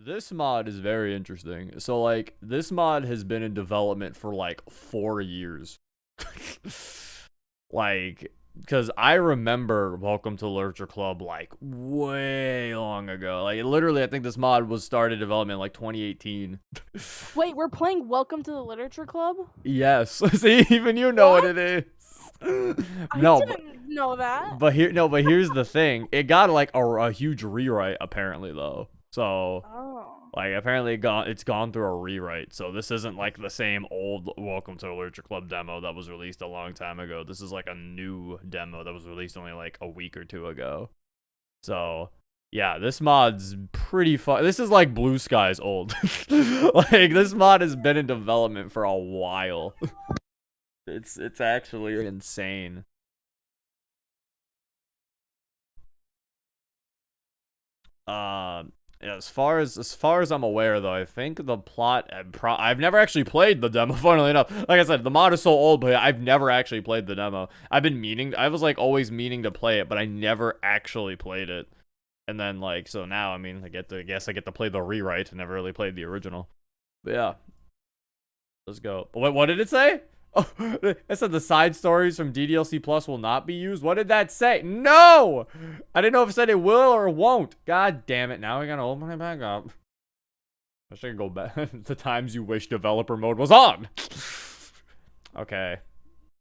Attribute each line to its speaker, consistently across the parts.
Speaker 1: This mod is very interesting. So, like, this mod has been in development for, like, 4 years. Like, because I remember Welcome to Literature Club, like, way long ago. Like, literally, I think this mod was started development in, like, 2018.
Speaker 2: Wait, we're playing Welcome to the Literature Club?
Speaker 1: Yes. See, even you know what it is.
Speaker 2: I
Speaker 1: No,
Speaker 2: didn't know that.
Speaker 1: but here's the thing. It got, like, a huge rewrite, apparently, though. So...
Speaker 2: Oh.
Speaker 1: Like, apparently it's gone through a rewrite, so this isn't, like, the same old Welcome to the Literature Club demo that was released a long time ago. This is, like, a new demo that was released only, like, a week or two ago. So, yeah, this mod's pretty fun. This is, like, Blue Sky's old. Like, this mod has been in development for a while. It's actually insane. Yeah, as far as I'm aware, though, I think the plot. I've never actually played the demo. Funnily enough, like I said, the mod is so old, but I've never actually played the demo. I was like always meaning to play it, but I never actually played it. And then like so now, I mean, I get to play the rewrite. I never really played the original. But yeah, let's go. What did it say? Oh, it said the side stories from DDLC Plus will not be used. What did that say? No! I didn't know if it said it will or won't. God damn it. Now we gotta open it back up. I should go back. The times you wish developer mode was on. Okay.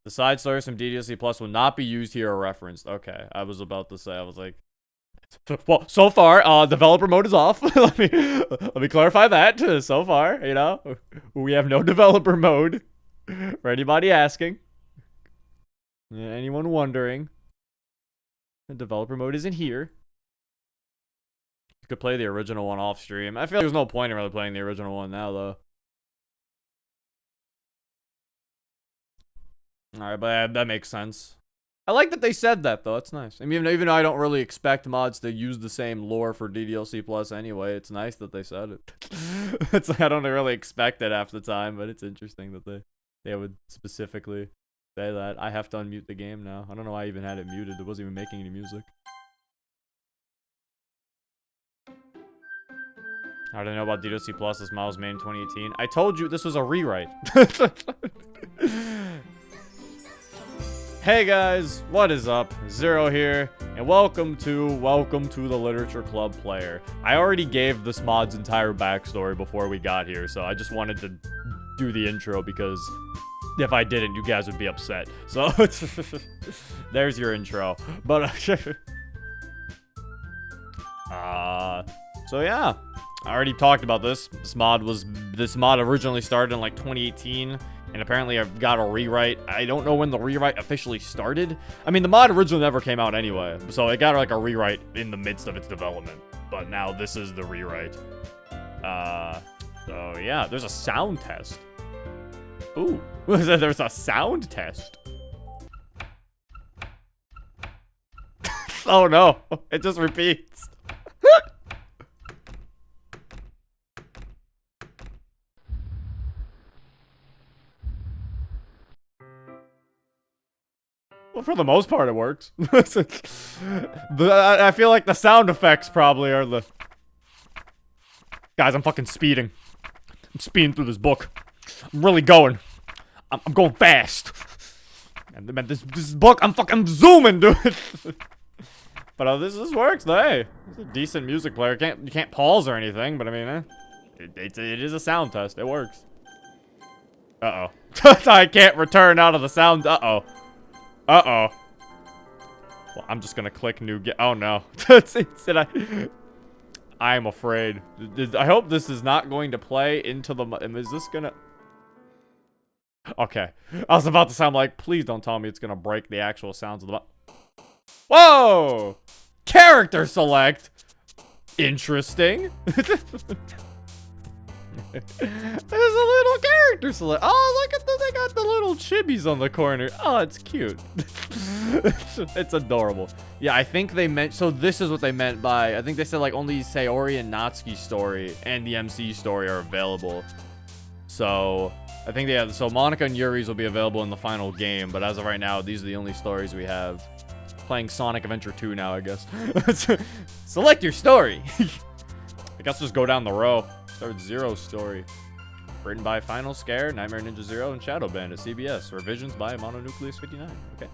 Speaker 1: The side stories from DDLC Plus will not be used here or referenced. Okay. I was about to say, I was like... Well, so far, developer mode is off. let me clarify that. So far, you know, we have no developer mode. For anybody asking, anyone wondering, the developer mode isn't here. You could play the original one off stream. I feel like there's no point in really playing the original one now, though. Alright, but that makes sense. I like that they said that, though. It's nice. I mean, even though I don't really expect mods to use the same lore for DDLC Plus anyway, it's nice that they said it. It's like I don't really expect it half the time, but it's interesting that they would specifically say that. I have to unmute the game now. I don't know why I even had it muted. It wasn't even making any music. I didn't know about DDLC Plus. This mod was made in 2018. I told you this was a rewrite. Hey guys, what is up? Zero here, and welcome to the Literature Club player. I already gave this mod's entire backstory before we got here, so I just wanted to do the intro because if I didn't, you guys would be upset. So there's your intro. But so yeah, I already talked about this. This mod originally started in like 2018, and apparently I've got a rewrite. I don't know when the rewrite officially started. I mean, the mod originally never came out anyway, so it got like a rewrite in the midst of its development. But now this is the rewrite. So yeah, there's a sound test. Ooh, there's a sound test. Oh no, it just repeats. Well, for the most part, it works. I feel like the sound effects probably are the... Guys, I'm fucking speeding. I'm speeding through this book. I'm really going. I'm going fast. And man, this book, I'm zooming, dude. But this works. Hey, it's a decent music player. You can't pause or anything, but I mean, it is a sound test. It works. Uh oh. I can't return out of the sound. Uh oh. Uh oh. Well, I'm just gonna click new. Oh no. I'm afraid. I hope this is not going to play into the. Is this gonna? Okay. I was about to sound like, please don't tell me it's gonna break the actual sounds of the. Whoa! Character select. Interesting. There's a little character select. Oh, look at they got the little chibis on the corner. Oh, it's cute. It's adorable. Yeah, I think they meant, so this is what they meant by, I think they said like only Sayori and Natsuki's story and the MC story are available. So, I think so Monica and Yuri's will be available in the final game, but as of right now, these are the only stories we have. Playing Sonic Adventure 2 now, I guess. Select your story. guess just go down the row. Start Zero story. Written by Final Scare, Nightmare Ninja Zero, and Shadow Bandit, CBS. Revisions by Mononucleus 59. Okay.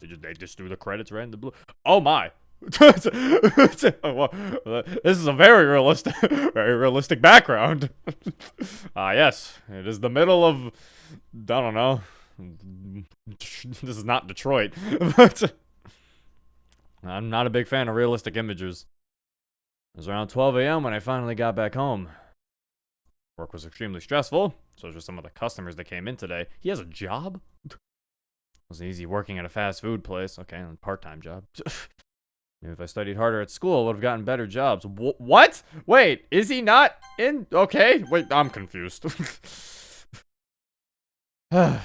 Speaker 1: They just threw the credits right in the blue. Oh my. This is a very realistic background. Yes. It is the middle of, I don't know. This is not Detroit. But I'm not a big fan of realistic images. It was around 12 a.m. when I finally got back home. Work was extremely stressful, so was some of the customers that came in today. He has a job? It wasn't easy working at a fast food place. Okay, a part-time job. Maybe if I studied harder at school, I would have gotten better jobs. What? Wait, is he not in? Okay, wait, I'm confused. Better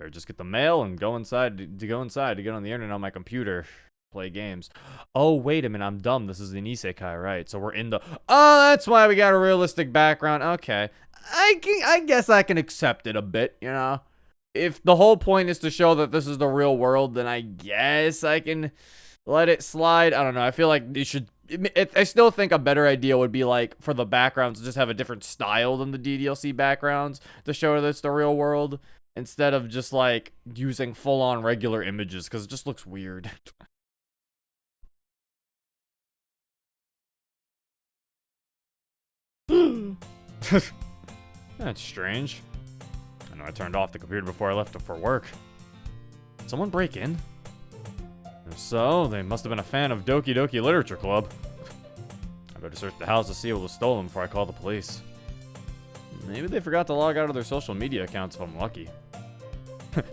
Speaker 1: just get the mail and go inside to get on the internet on my computer. Play games. Oh, wait a minute, I'm dumb. This is an isekai, right? So we're in the... Oh, that's why we got a realistic background. Okay. I guess I can accept it a bit, you know? If the whole point is to show that this is the real world, then I guess I can let it slide. I don't know. I feel like it should... I still think a better idea would be, like, for the backgrounds to just have a different style than the DDLC backgrounds to show that it's the real world, instead of just, like, using full-on regular images, because it just looks weird. That's strange. I know I turned off the computer before I left it for work. Did someone break in? If so, they must have been a fan of Doki Doki Literature Club. I better search the house to see what was stolen before I call the police. Maybe they forgot to log out of their social media accounts if I'm lucky.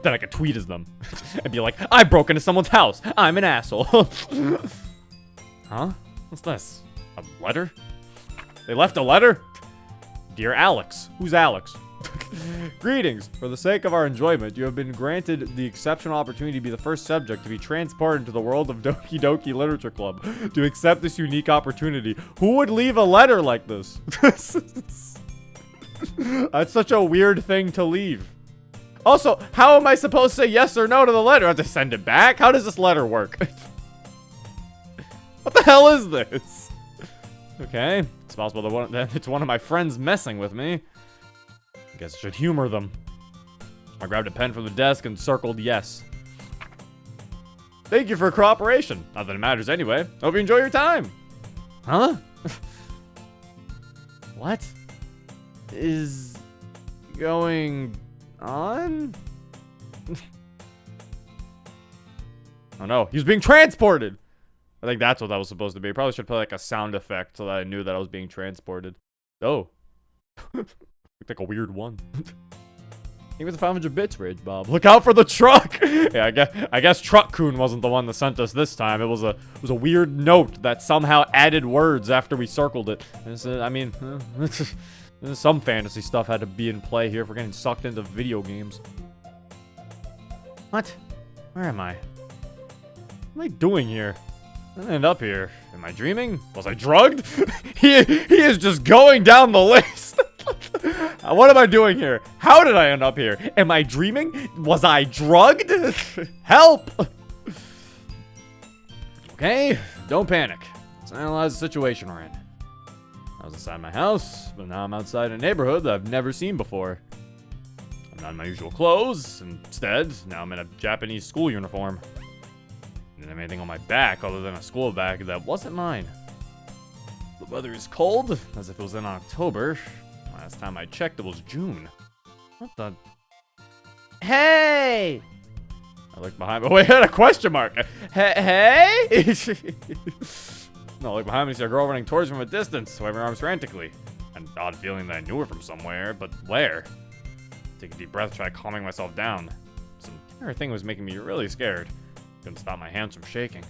Speaker 1: Then I could tweet as them and be like, I broke into someone's house. I'm an asshole. Huh? What's this? A letter? They left a letter? Dear Alex. Who's Alex? Greetings. For the sake of our enjoyment, you have been granted the exceptional opportunity to be the first subject to be transported into the world of Doki Doki Literature Club. To accept this unique opportunity, who would leave a letter like this? That's such a weird thing to leave. Also, how am I supposed to say yes or no to the letter? I have to send it back? How does this letter work? What the hell is this? Okay, it's possible that it's one of my friends messing with me. I guess I should humor them. I grabbed a pen from the desk and circled yes. Thank you for your cooperation. Not that it matters anyway. Hope you enjoy your time. Huh? What is going on? Oh no, he's being transported. I think that's what that was supposed to be. Probably should play like a sound effect so that I knew that I was being transported. Oh. Looked like a weird one. He was a 500 bits rage, Bob. Look out for the truck! Yeah, I guess Truck-kun wasn't the one that sent us this time. It was a weird note that somehow added words after we circled it. I mean, some fantasy stuff had to be in play here if we're getting sucked into video games. What? Where am I? What am I doing here? I didn't end up here. Am I dreaming? Was I drugged? he is just going down the list. What am I doing here? How did I end up here? Am I dreaming? Was I drugged? Help! Okay, don't panic. Let's analyze the situation we're in. I was inside my house, but now I'm outside a neighborhood that I've never seen before. I'm not in my usual clothes. Instead, now I'm in a Japanese school uniform. I didn't have anything on my back other than a school bag that wasn't mine. The weather is cold, as if it was in October. Last time I checked, it was June. What the? Hey! I looked behind me. Wait, I had a question mark. Hey? No, I looked behind me, see a girl running towards me from a distance, waving her arms frantically. An odd feeling that I knew her from somewhere, but where? Take a deep breath, try calming myself down. Some thing was making me really scared. Couldn't stop my hands from shaking.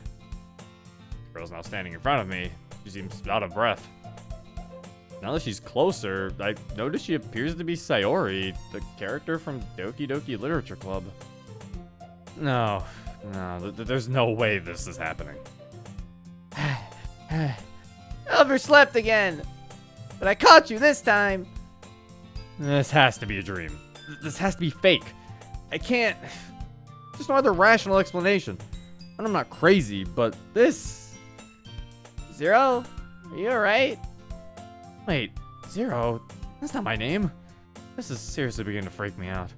Speaker 1: The girl's now standing in front of me. She seems out of breath. Now that she's closer, I notice she appears to be Sayori, the character from Doki Doki Literature Club. No, there's no way this is happening.
Speaker 3: Overslept again. But I caught you this time.
Speaker 1: This has to be a dream. This has to be fake. I can't... There's no other rational explanation. And I'm not crazy, but this...
Speaker 3: Zero, Are you alright?
Speaker 1: Wait, Zero? That's not my name. This is seriously beginning to freak me out.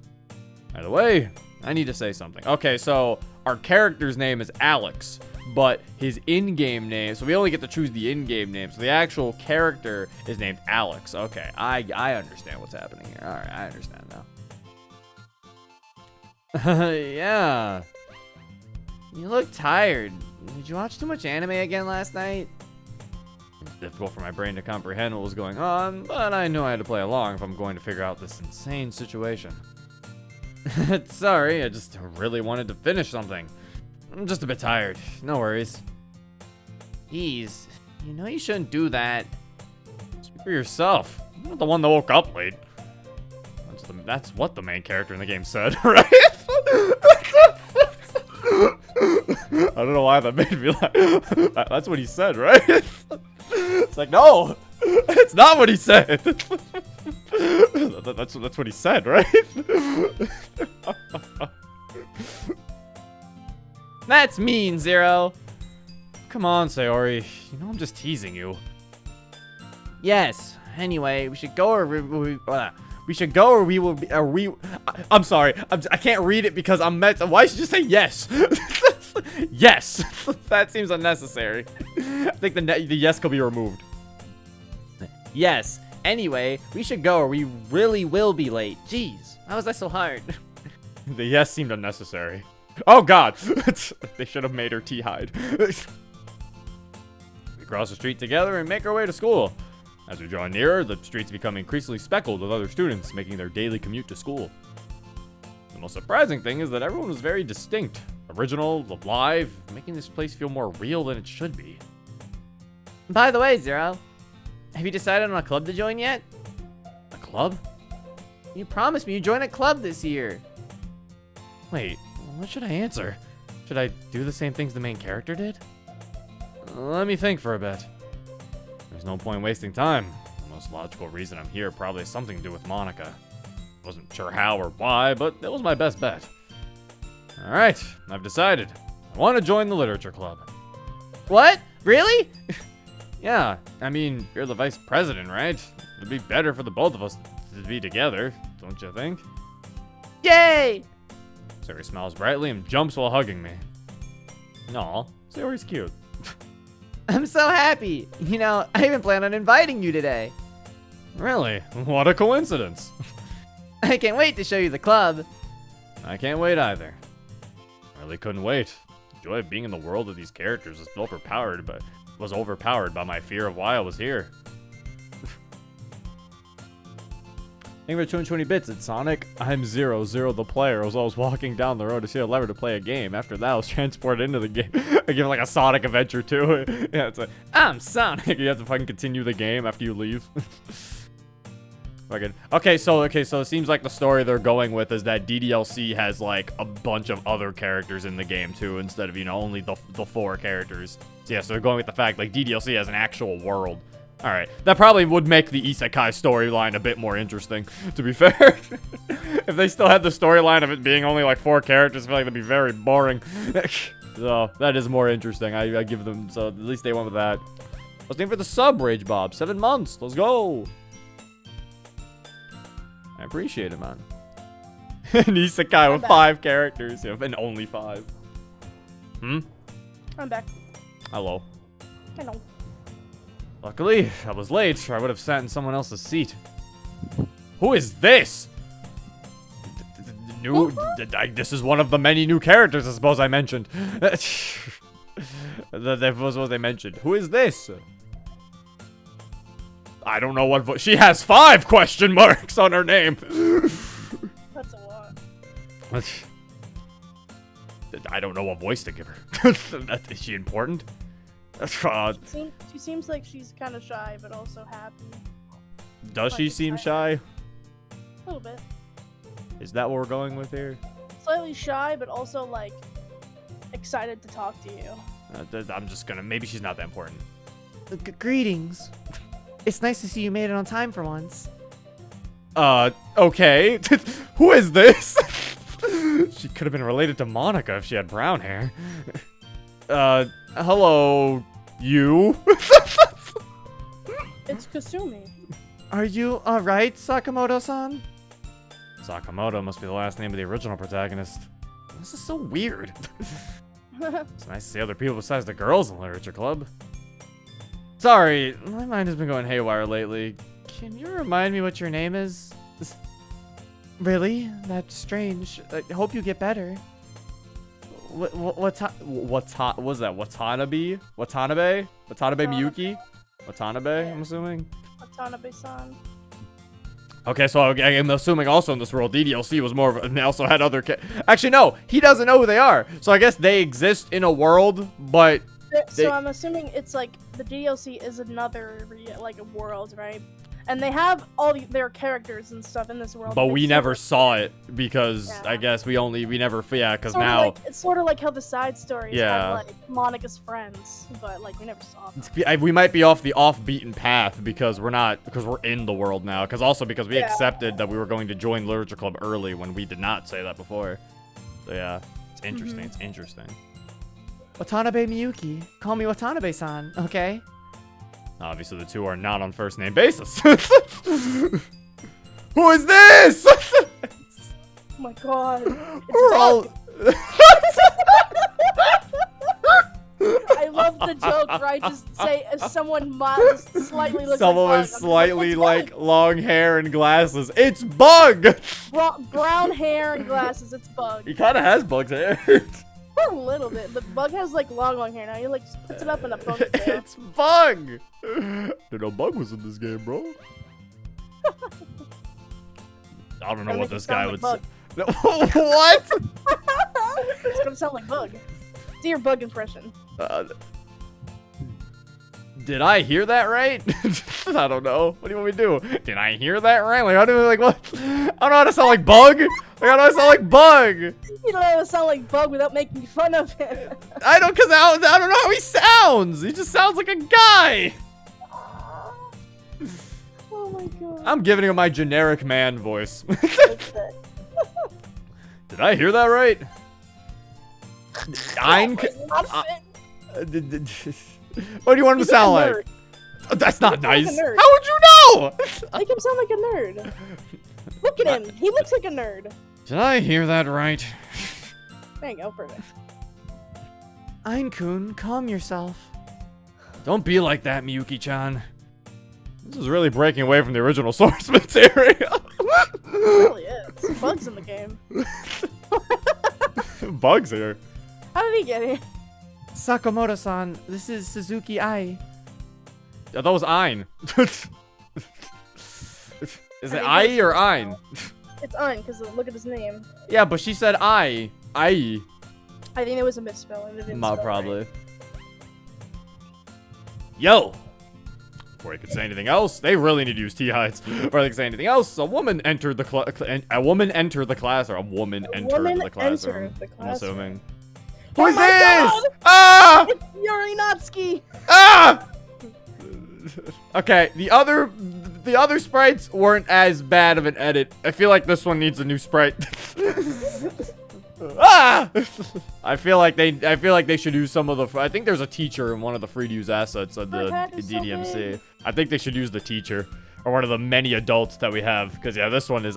Speaker 1: By the way, I need to say something. Okay, so our character's name is Alex, but his in-game name, so we only get to choose the in-game name. So the actual character is named Alex. Okay, I understand what's happening here. All right, I understand now. Yeah.
Speaker 3: You look tired. Did you watch too much anime again last night?
Speaker 1: It's difficult for my brain to comprehend what was going on, but I knew I had to play along if I'm going to figure out this insane situation. Sorry, I just really wanted to finish something. I'm just a bit tired. No worries.
Speaker 3: Jeez, you know you shouldn't do that.
Speaker 1: Speak for yourself. I'm not the one that woke up late. That's what the main character in the game said, right? I don't know why that made me laugh. That's what he said, right? It's like, no, it's not what he said. That's what he said, right?
Speaker 3: That's mean, Zero.
Speaker 1: Come on, Sayori. You know I'm just teasing you.
Speaker 3: Yes. Anyway, we should go or we should go or we will be.
Speaker 1: I'm sorry. I can't read it because I'm meant. Why should you say yes? Yes. That seems unnecessary. I think the yes could be removed.
Speaker 3: Yes. Anyway, we should go or we really will be late. Jeez, how was that so hard?
Speaker 1: The yes seemed unnecessary. Oh God! They should have made her hide. We cross the street together and make our way to school. As we draw nearer, the streets become increasingly speckled with other students making their daily commute to school. The most surprising thing is that everyone was very distinct, original, alive, making this place feel more real than it should be.
Speaker 3: By the way, Zero, have you decided on a club to join yet?
Speaker 1: A club?
Speaker 3: You promised me you'd join a club this year.
Speaker 1: Wait, what should I answer? Should I do the same things the main character did? Let me think for a bit. There's no point wasting time. The most logical reason I'm here probably has something to do with Monica. Wasn't sure how or why, but it was my best bet. Alright, I've decided. I want to join the literature club.
Speaker 3: What? Really?
Speaker 1: Yeah, I mean, you're the vice president, right? It'd be better for the both of us to be together, don't you think?
Speaker 3: Yay!
Speaker 1: Sayori smiles brightly and jumps while hugging me. Aw, Sayori's cute.
Speaker 3: I'm so happy. You know, I even planned on inviting you today.
Speaker 1: Really? What a coincidence.
Speaker 3: I can't wait to show you the club.
Speaker 1: I can't wait either. I really couldn't wait. The joy of being in the world of these characters was overpowered by my fear of why I was here. Thank you for 220 bits, it's Sonic. I'm Zero the player. As I was walking down the road to see a lever to play a game. After that, I was transported into the game. I give it like a Sonic adventure too. Yeah, it's like, I'm Sonic. You have to fucking continue the game after you leave. Okay, so it seems like the story they're going with is that DDLC has like a bunch of other characters in the game too, instead of, you know, only the 4 characters. So yeah, so they're going with the fact like DDLC has an actual world. All right, that probably would make the isekai storyline a bit more interesting, to be fair. If they still had the storyline of it being only like 4 characters, I feel like that'd be very boring. So that is more interesting. I give them, so at least they went with that. Let's aim for the sub, Rage Bob. 7 months. Let's go. I appreciate it, man. An isekai with 5 characters, yeah, and only 5.
Speaker 2: I'm back.
Speaker 1: Hello.
Speaker 2: Hello.
Speaker 1: Luckily, I was late, or I would have sat in someone else's seat. Who is this? This is one of the many new characters, I suppose I mentioned. That was what they mentioned. Who is this? I don't know what she has 5 question marks on her name.
Speaker 2: That's a lot.
Speaker 1: I don't know what voice to give her. Is she important?
Speaker 2: She seems like she's kind of shy, but also happy.
Speaker 1: Does she seem shy?
Speaker 2: A little bit.
Speaker 1: Is that what we're going with here?
Speaker 2: Slightly shy, but also like excited to talk to you.
Speaker 1: I'm just gonna. Maybe she's not that important.
Speaker 3: Greetings. It's nice to see you made it on time for once.
Speaker 1: Okay. Who is this? She could have been related to Monica if she had brown hair. Hello, you?
Speaker 2: Kasumi.
Speaker 1: Are you alright, Sakamoto-san? Sakamoto must be the last name of the original protagonist. This is so weird. It's nice to see other people besides the girls in the literature club. Sorry, my mind has been going haywire lately. Can you remind me what your name is? Really? That's strange. I hope you get better. What's that? Watanabe? Watanabe Miyuki? Watanabe, I'm assuming.
Speaker 2: Watanabe-san.
Speaker 1: Okay, so I'm assuming also in this world, DDLC was more of and they also had other actually, no, he doesn't know who they are. So I guess they exist in a world, but...
Speaker 2: So I'm assuming it's like, the DDLC is another, like, a world, right? And they have all their characters and stuff in this world.
Speaker 1: But we never saw it because I guess we never, because now...
Speaker 2: Like, it's sort of like how the side stories have, like, Monica's friends, but, like, we never saw them.
Speaker 1: We might be off the off-beaten path because we're in the world now. Because we accepted that we were going to join Literature Club early when we did not say that before. So yeah, it's interesting, it's interesting. Watanabe Miyuki. Call me Watanabe-san, okay? Obviously, the two are not on first name basis. Who is this?
Speaker 2: Oh my god.
Speaker 1: We're all...
Speaker 2: I love the joke where I just say someone slightly looks
Speaker 1: someone
Speaker 2: like
Speaker 1: with slightly like long hair and glasses. It's Bug!
Speaker 2: Brown hair and glasses, it's Bug.
Speaker 1: He kind of has Bug's hair.
Speaker 2: For a little bit, but Bug has like long hair now. He like puts it up in a ponytail.
Speaker 1: It's Bug! Didn't know Bug was in this game, bro. I don't know what this guy would say. What?
Speaker 2: It's gonna sound like Bug. Do your Bug impression.
Speaker 1: Did I hear that right? I don't know. What do you want me to do? Did I hear that right? Like, how do I, like, what? I don't know how to sound like Bug. Like, how do I sound like Bug?
Speaker 2: You don't know how to sound like Bug without making fun of him.
Speaker 1: I don't know how he sounds. He just sounds like a guy.
Speaker 2: Oh my god.
Speaker 1: I'm giving him my generic man voice. Did I hear that right? What do you want him to sound like? That's not nice.
Speaker 2: Like
Speaker 1: how would you know?
Speaker 2: Make him sound like a nerd. Look at him. He looks like a nerd.
Speaker 1: Did I hear that right?
Speaker 2: There you go, perfect.
Speaker 1: Ein-kun, calm yourself. Don't be like that, Miyuki-chan. This is really breaking away from the original source material.
Speaker 2: It really is. Bug's in the game.
Speaker 1: Bug's here.
Speaker 2: How did he get here?
Speaker 3: Sakamoto-san, this is Suzuki Ai.
Speaker 1: Yeah, that was Ein. Is it Ai or Ein?
Speaker 2: It's Ein, because look at his name.
Speaker 1: Yeah, but she said I.
Speaker 2: I think it was a misspelling.
Speaker 1: Probably. Right. Yo! Before I could say anything else, they really need to use T-hides. Before they could say anything else, a woman entered the classroom. I'm assuming. Who is this?
Speaker 2: God!
Speaker 1: Ah!
Speaker 2: It's Yuri Natsuki!
Speaker 1: Ah! Okay, the other sprites weren't as bad of an edit. I feel like this one needs a new sprite. Ah! I feel like they should use some of the. I think there's a teacher in one of the free to use assets of the DDMC. I think they should use the teacher or one of the many adults that we have. Because yeah, this one is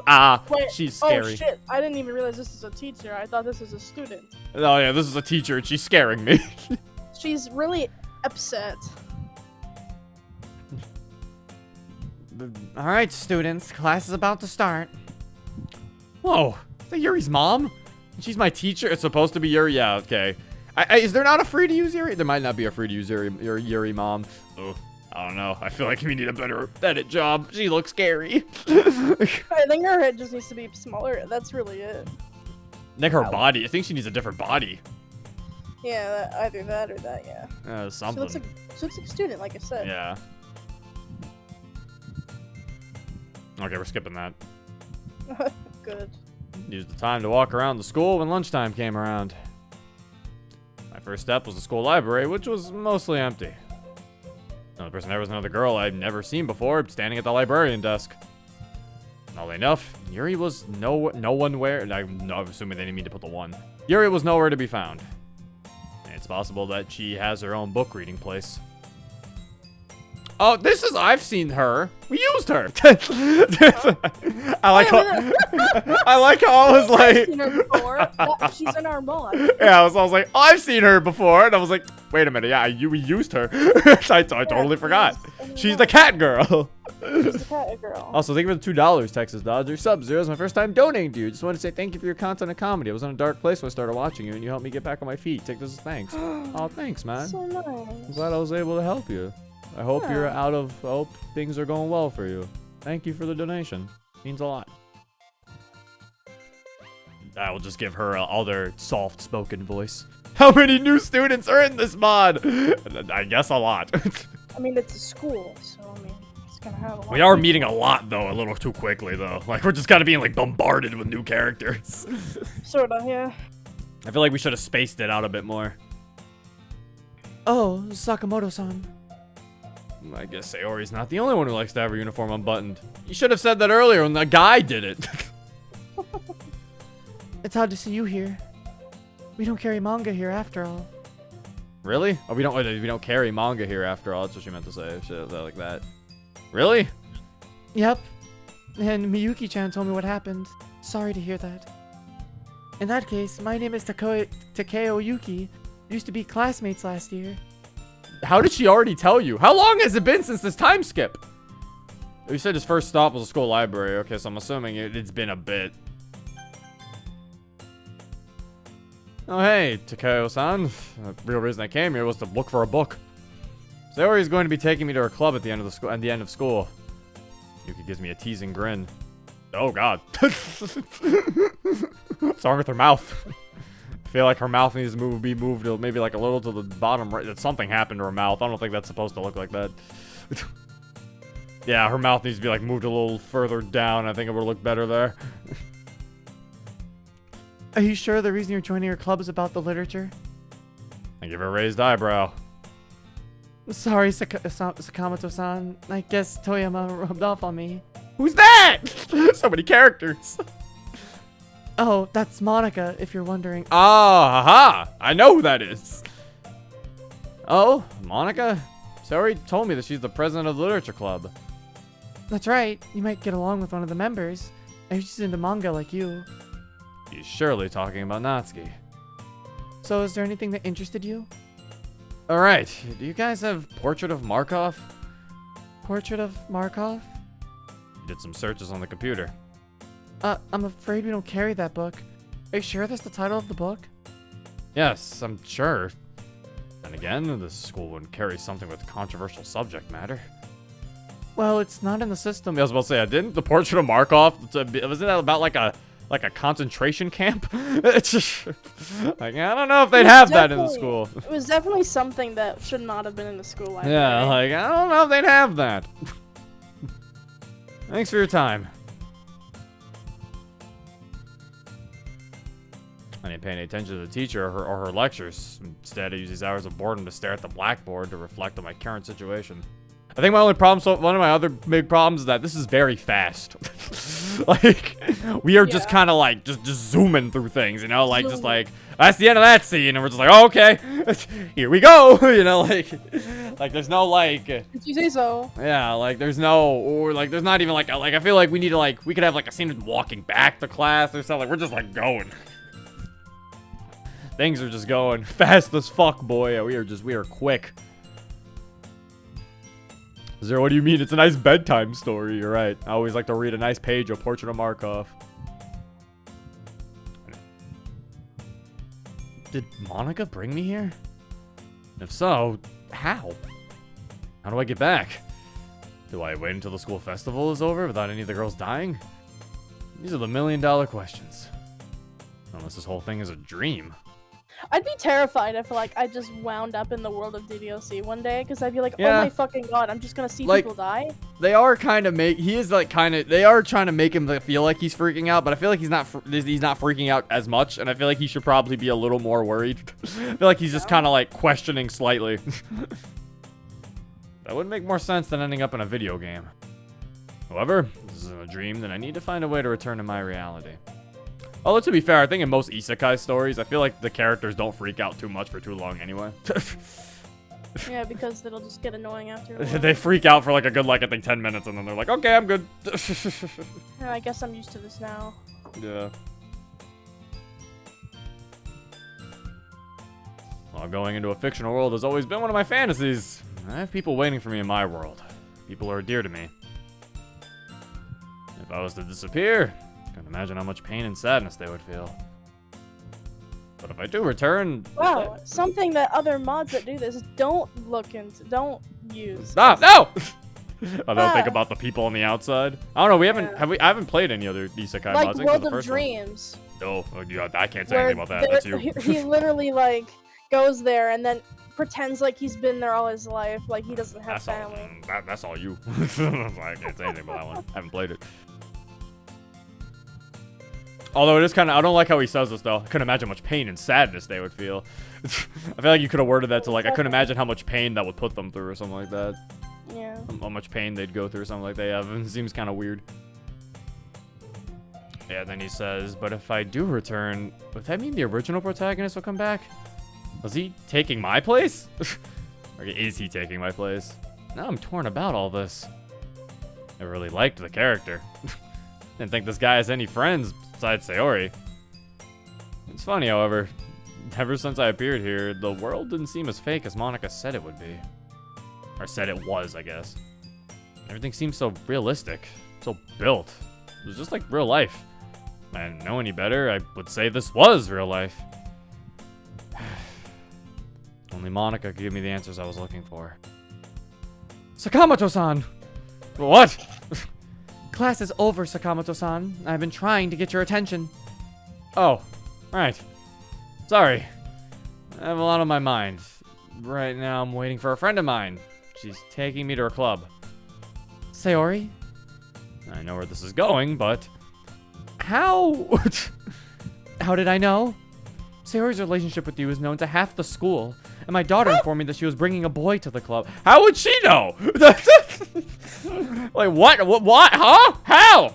Speaker 2: Wait,
Speaker 1: she's scary.
Speaker 2: Oh shit! I didn't even realize this is a teacher. I thought this was a student.
Speaker 1: Oh yeah, this is a teacher and she's scaring me.
Speaker 2: She's really upset.
Speaker 3: All right, students, class is about to start.
Speaker 1: Whoa, is that Yuri's mom? She's my teacher. It's supposed to be Yuri. Yeah, okay. Is there not a free to use Yuri? There might not be a free to use Yuri mom. Ugh, I don't know. I feel like we need a better edit job. She looks scary.
Speaker 2: I think her head just needs to be smaller. That's really it.
Speaker 1: Like her body. I think she needs a different body.
Speaker 2: Yeah, either that or that. Yeah.
Speaker 1: Something.
Speaker 2: She looks like a student, like I said.
Speaker 1: Yeah. Okay, we're skipping that.
Speaker 2: Good.
Speaker 1: Used the time to walk around the school when lunchtime came around. My first step was the school library, which was mostly empty. Another person there was another girl I'd never seen before, standing at the librarian desk. Oddly enough, Yuri was no one where. I'm assuming they didn't mean to put the one. Yuri was nowhere to be found. It's possible that she has her own book reading place. Oh, I've seen her. We used her. I like how I was
Speaker 2: I've
Speaker 1: like,
Speaker 2: seen her before. She's in our mod.
Speaker 1: yeah, I was like, oh, I've seen her before. And I was like, wait a minute. Yeah, we used her. I totally forgot. She's the cat girl.
Speaker 2: She's the cat girl.
Speaker 1: Also, thank you for the $2, Texas Dodger. Sub-Zero is my first time donating to you. Just wanted to say thank you for your content and comedy. I was in a dark place when I started watching you, and you helped me get back on my feet. Take this as thanks. Oh, thanks, man.
Speaker 2: So nice.
Speaker 1: I'm glad I was able to help you. I hope you're out of hope. Things are going well for you. Thank you for the donation. Means a lot. I will just give her other soft-spoken voice. How many new students are in this mod? I guess a lot.
Speaker 2: I mean, it's a school, so I mean, it's gonna have a lot.
Speaker 1: We are meeting a lot, though, a little too quickly, though. Like, we're just kind of being, like, bombarded with new characters.
Speaker 2: Sorta, yeah.
Speaker 1: I feel like we should have spaced it out a bit more. Oh, Sakamoto-san. I guess Sayori's not the only one who likes to have her uniform unbuttoned. You should have said that earlier when the guy did it.
Speaker 3: It's odd to see you here. We don't carry manga here after all.
Speaker 1: Really? Oh, we don't carry manga here after all. That's what she meant to say. Shit like that. Really?
Speaker 3: Yep. And Miyuki-chan told me what happened. Sorry to hear that. In that case, my name is Takeo Yuki. We used to be classmates last year.
Speaker 1: How did she already tell you? How long has it been since this time skip? You said his first stop was a school library. Okay, so I'm assuming it's been a bit. Oh, hey, Takeo-san. The real reason I came here was to look for a book. Sayori is going to be taking me to her club at the end of school. Yuki gives me a teasing grin. Oh, God. What's wrong with her mouth? I feel like her mouth needs to be moved maybe like a little to the bottom right. Something happened to her mouth. I don't think that's supposed to look like that. Yeah, her mouth needs to be like moved a little further down. I think it would look better there.
Speaker 3: Are you sure the reason you're joining her club is about the literature?
Speaker 1: I give her a raised eyebrow.
Speaker 3: Sorry, Sakamoto-san. I guess Toyama rubbed off on me.
Speaker 1: Who's that? So many characters.
Speaker 3: Oh, that's Monica, if you're wondering.
Speaker 1: Ah, haha. I know who that is. Oh, Monica? Sayori told me that she's the president of the literature club.
Speaker 3: That's right. You might get along with one of the members. I heard she's into manga like you.
Speaker 1: He's surely talking about Natsuki.
Speaker 3: So is there anything that interested you?
Speaker 1: Alright, do you guys have Portrait of Markov?
Speaker 3: Portrait of Markov?
Speaker 1: Did some searches on the computer.
Speaker 3: I'm afraid we don't carry that book. Are you sure that's the title of the book?
Speaker 1: Yes, I'm sure. And again, the school wouldn't carry something with controversial subject matter.
Speaker 3: Well, it's not in the system.
Speaker 1: I was about to say, didn't the Portrait of Markov, wasn't that about like a concentration camp? It's just, like, I don't know if they'd have that in the school.
Speaker 2: It was definitely something that should not have been in the school library.
Speaker 1: Yeah, like, I don't know if they'd have that. Thanks for your time. I didn't pay any attention to the teacher or her lectures. Instead, I use these hours of boredom to stare at the blackboard to reflect on my current situation. I think my only problem, one of my other big problems is that this is very fast. Like, we are just kind of like, just zooming through things, you know? Like, just like, that's the end of that scene, and we're just like, oh, okay, here we go, you know? Like there's no, like...
Speaker 2: If you say so.
Speaker 1: Yeah, like, there's no, or, like, there's not even, like, I feel like we need to, like, we could have, like, a scene of walking back to class or something. Like, we're just, like, going. Things are just going fast as fuck, boy. Yeah, we are quick. Zero, what do you mean? It's a nice bedtime story. You're right. I always like to read a nice page of Portrait of Markov. Did Monica bring me here? If so, how? How do I get back? Do I wait until the school festival is over without any of the girls dying? These are the million-dollar questions. Unless this whole thing is a dream.
Speaker 2: I'd be terrified if, like, I just wound up in the world of DDLC one day, because I'd be like,
Speaker 1: Yeah.
Speaker 2: oh my fucking god, I'm just gonna see
Speaker 1: Like,
Speaker 2: people die.
Speaker 1: They are kind of they are trying to make him feel like he's freaking out, but I feel like he's not freaking out as much, and I feel like he should probably be a little more worried. I feel like he's just kind of like questioning slightly. That would make more sense than ending up in a video game. However, this is a dream, then I need to find a way to return to my reality. Although, to be fair, I think in most isekai stories, I feel like the characters don't freak out too much for too long anyway.
Speaker 2: Yeah, because it'll just get annoying after a while.
Speaker 1: They freak out for like a good, like, I think 10 minutes, and then they're like, okay, I'm good.
Speaker 2: Yeah, I guess I'm used to this now.
Speaker 1: Yeah. Well, going into a fictional world has always been one of my fantasies. I have people waiting for me in my world. People who are dear to me. If I was to disappear, I can imagine how much pain and sadness they would feel. But if I do return...
Speaker 2: Wow, something that other mods that do this don't use.
Speaker 1: Stop! No! I don't think
Speaker 2: Ah.
Speaker 1: about the people on the outside. I don't know. We haven't
Speaker 2: Yeah.
Speaker 1: I haven't played any other isekai
Speaker 2: Like
Speaker 1: mods. I think
Speaker 2: World
Speaker 1: the
Speaker 2: of
Speaker 1: first one.
Speaker 2: Dreams.
Speaker 1: Oh, yeah, I can't say
Speaker 2: Where
Speaker 1: anything about that. That's you.
Speaker 2: he literally like goes there and then pretends like he's been there all his life, like he doesn't have
Speaker 1: That's all.
Speaker 2: family.
Speaker 1: That's all you. I can't say anything about that one. I haven't played it. Although it is kind of, I don't like how he says this though. I couldn't imagine how much pain and sadness they would feel. I feel like you could have worded that to like, I couldn't imagine how much pain that would put them through or something like that.
Speaker 2: Yeah.
Speaker 1: How much pain they'd go through or something like that. Yeah, it seems kind of weird. Yeah, then he says, but if I do return, would that mean the original protagonist will come back? Was he taking my place? Or is he taking my place? Now I'm torn about all this. I really liked the character. Didn't think this guy has any friends besides Sayori. It's funny, however. Ever since I appeared here, the world didn't seem as fake as Monica said it would be. Or said it was, I guess. Everything seems so realistic, so built. It was just like real life. If I didn't know any better, I would say this was real life. Only Monica could give me the answers I was looking for.
Speaker 3: Sakamoto-san!
Speaker 1: What?
Speaker 3: Class is over, Sakamoto-san. I've been trying to get your attention.
Speaker 1: Oh, right. Sorry. I have a lot on my mind. Right now, I'm waiting for a friend of mine. She's taking me to her club.
Speaker 3: Sayori?
Speaker 1: I know where this is going, but...
Speaker 3: How? How did I know? Sayori's relationship with you is known to half the school, and my daughter informed me that she was bringing a boy to the club.
Speaker 1: How would she know? Like, what? What? Huh? How?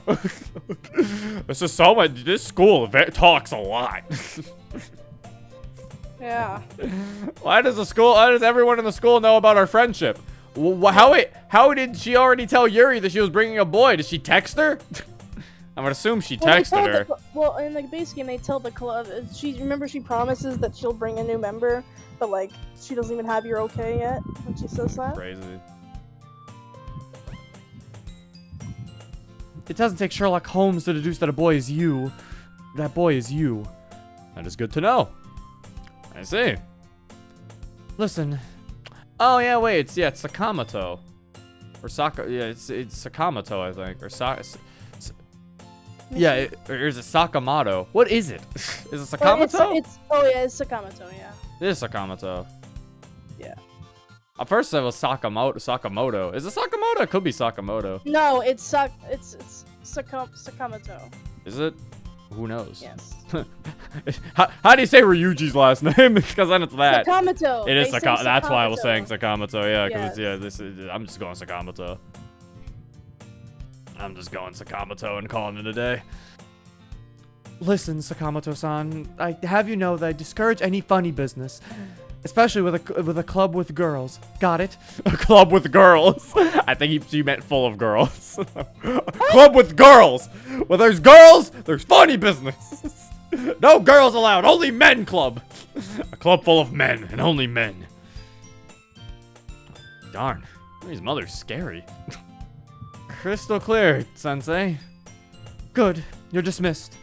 Speaker 1: This is so much... This school talks a lot.
Speaker 2: Yeah.
Speaker 1: Why does everyone in the school know about our friendship? How did she already tell Yuri that she was bringing a boy? Did she text her? I would assume she
Speaker 2: Well, they
Speaker 1: texted
Speaker 2: tell
Speaker 1: her.
Speaker 2: well, in the base game, they tell the club. Remember she promises that she'll bring a new member, but like she doesn't even have your okay yet when she says that.
Speaker 1: Crazy.
Speaker 3: It doesn't take Sherlock Holmes to deduce that a boy is you. That boy is you.
Speaker 1: That is good to know. I see.
Speaker 3: Listen,
Speaker 1: Oh yeah, wait. It's Sakamoto. Or Saka. Yeah, it's Sakamoto, I think. Or yeah, or is it Sakamoto? What is it? Is it Sakamoto?
Speaker 2: It's Sakamoto, yeah.
Speaker 1: It is Sakamoto.
Speaker 2: Yeah.
Speaker 1: At first it was Sakamoto. Is it Sakamoto? It could be Sakamoto.
Speaker 2: No, it's Sakamoto.
Speaker 1: Is it? Who knows?
Speaker 2: Yes.
Speaker 1: How do you say Ryuji's last name? Because then it's that.
Speaker 2: Sakamoto.
Speaker 1: It is
Speaker 2: They say
Speaker 1: Sakamoto. That's why I was
Speaker 2: Sakamoto.
Speaker 1: saying Sakamoto. Yeah, because
Speaker 2: Yes.
Speaker 1: I'm just going Sakamoto. I'm just going Sakamoto and calling it a day.
Speaker 3: listen, Sakamoto-san. I have you know that I discourage any funny business, especially with a club with girls. Got it?
Speaker 1: A club with girls. I think you meant full of girls. A club with girls. Well, there's girls. There's funny business. No girls allowed. Only men club. A club full of men and only men. Darn. His mother's scary. Crystal clear, Sensei.
Speaker 3: Good. You're dismissed.